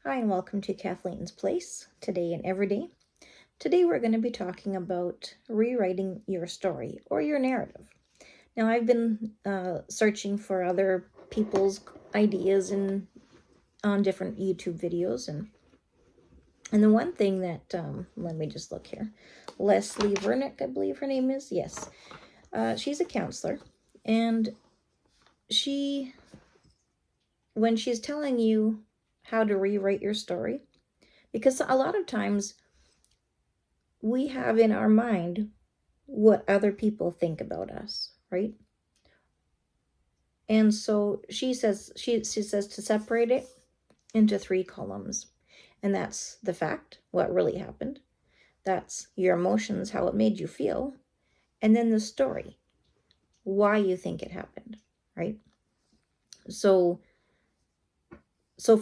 Hi, and welcome to Kathleen's Place, Today and Everyday. Today we're going to be talking about rewriting your story or your narrative. Now, I've been searching for other people's ideas on different YouTube videos, and the one thing that, let me just look here, Leslie Vernick, I believe her name is, yes. She's a counselor, and when she's telling you how to rewrite your story, because a lot of times we have in our mind what other people think about us, right? And so she says to separate it into 3 columns. And that's the fact, what really happened. That's your emotions, how it made you feel. And then the story, why you think it happened, right? So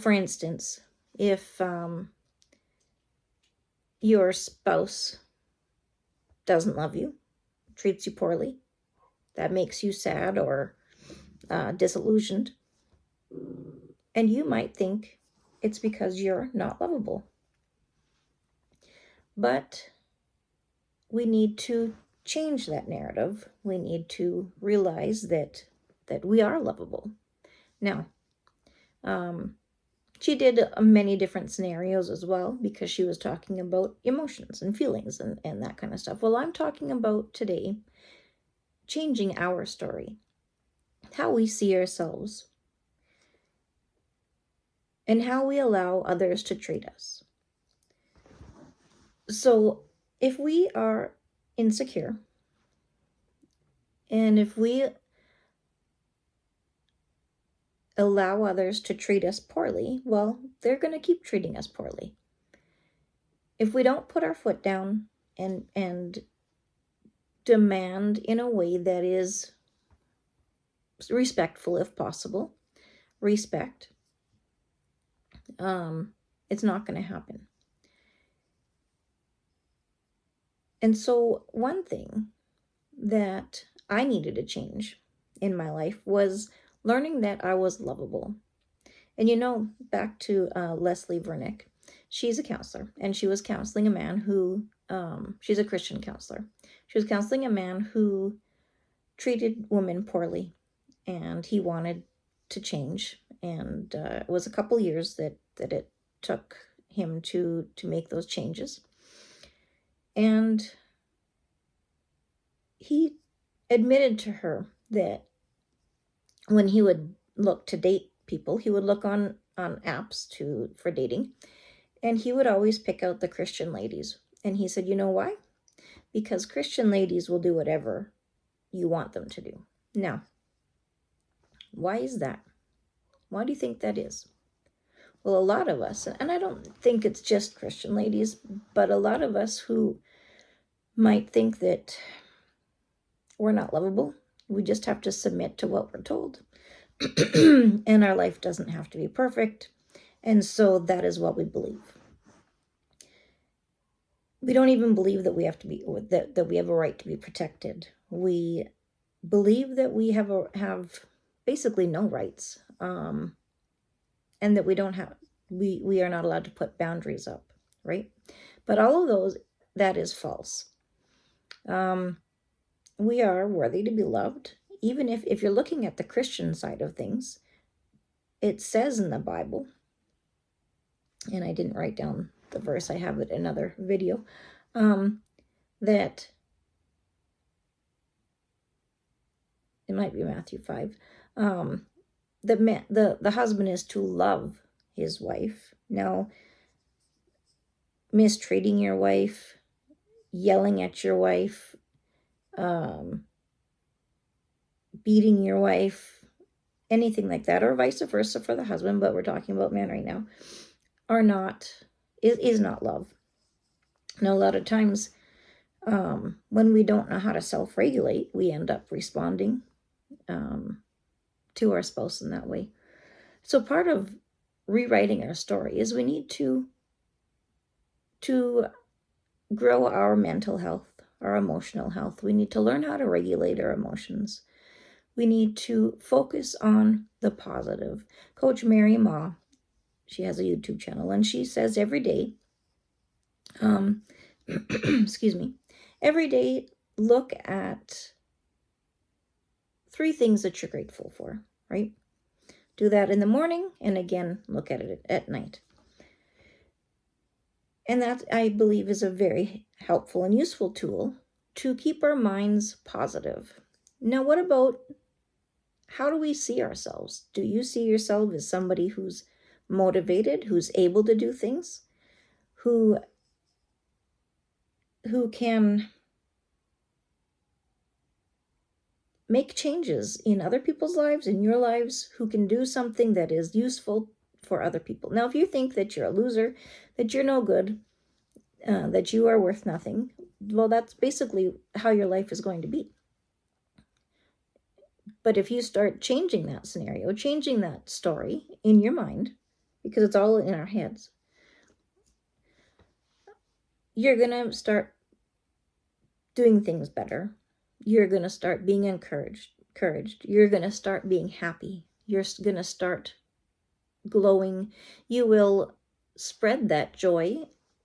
for instance, if your spouse doesn't love you, treats you poorly, that makes you sad or disillusioned, and you might think it's because you're not lovable. But we need to change that narrative. We need to realize that we are lovable. Now, she did many different scenarios as well, because she was talking about emotions and feelings and that kind of stuff. Well, I'm talking about today changing our story, how we see ourselves, and how we allow others to treat us. So if we are insecure, and if we allow others to treat us poorly, well, they're going to keep treating us poorly. If we don't put our foot down and demand in a way that is respectful, if possible, respect, it's not going to happen. And so one thing that I needed to change in my life was learning that I was lovable. And back to Leslie Vernick, she's a counselor, and she was counseling a man who, she's a Christian counselor. She was counseling a man who treated women poorly, and he wanted to change. And it was a couple years that it took him to make those changes. And he admitted to her that when he would look to date people, he would look on apps for dating, and he would always pick out the Christian ladies. And he said, you know why? Because Christian ladies will do whatever you want them to do. Now, why is that? Why do you think that is? Well, a lot of us, and I don't think it's just Christian ladies, but a lot of us who might think that we're not lovable, we just have to submit to what we're told. And our life doesn't have to be perfect. And so that is what we believe. We don't even believe that we have to be that we have a right to be protected. We believe that we have basically no rights, and that we don't have we are not allowed to put boundaries up, right? But all of those, that is false. We are worthy to be loved, even if you're looking at the Christian side of things. It says in the Bible, and I didn't write down the verse, I have it in another video, that it might be Matthew 5, the husband is to love his wife. Now, mistreating your wife, yelling at your wife, beating your wife, anything like that, or vice versa for the husband, but we're talking about men right now, is not love. Now, a lot of times, when we don't know how to self-regulate, we end up responding to our spouse in that way. So part of rewriting our story is we need to grow our mental health, our emotional health. We need to learn how to regulate our emotions. We need to focus on the positive. Coach Mary Ma, She has a YouTube channel, and she says every day, excuse me, every day look at 3 things that you're grateful for, right? Do that in the morning, and again, look at it at night. And that, I believe, is a very helpful and useful tool to keep our minds positive. Now, what about, how do we see ourselves? Do you see yourself as somebody who's motivated, who's able to do things, who can make changes in other people's lives, in your lives, who can do something that is useful for other people? Now, if you think that you're a loser, that you're no good, that you are worth nothing, well, that's basically how your life is going to be. But if you start changing that scenario, changing that story in your mind, because it's all in our heads, you're going to start doing things better. You're going to start being encouraged. You're going to start being happy. You're going to start glowing. You will spread that joy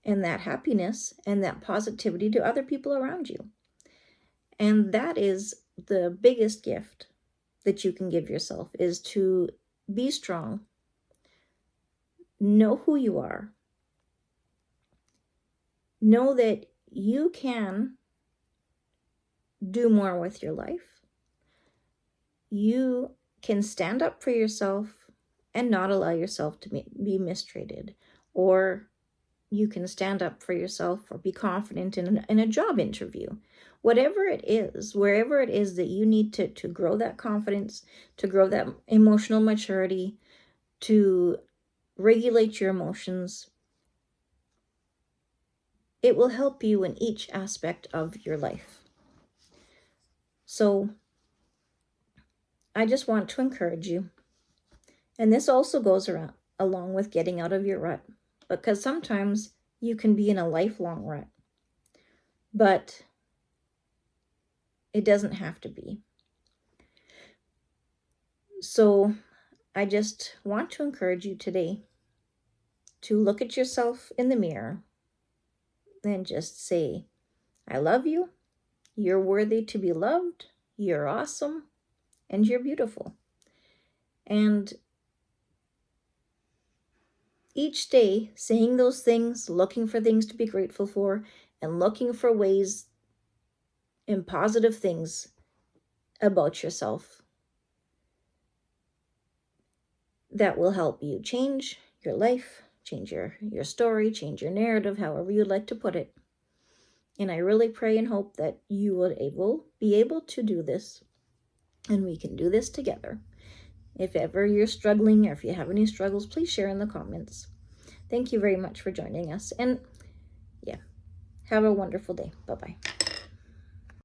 and that happiness and that positivity to other people around you. And that is the biggest gift that you can give yourself, is to be strong, know who you are, know that you can do more with your life. You can stand up for yourself and not allow yourself to be mistreated, or you can stand up for yourself or be confident in a job interview. Whatever it is, wherever it is that you need to grow that confidence, to grow that emotional maturity, to regulate your emotions, it will help you in each aspect of your life. So I just want to encourage you. And this also goes along with getting out of your rut, because sometimes you can be in a lifelong rut, but it doesn't have to be. So I just want to encourage you today to look at yourself in the mirror and just say, I love you. You're worthy to be loved. You're awesome. And you're beautiful. And each day, saying those things, looking for things to be grateful for, and looking for ways and positive things about yourself that will help you change your life, change your story, change your narrative, however you'd like to put it. And I really pray and hope that you will be able to do this, and we can do this together. If ever you're struggling, or if you have any struggles, please share in the comments. Thank you very much for joining us, and yeah, have a wonderful day. Bye-bye.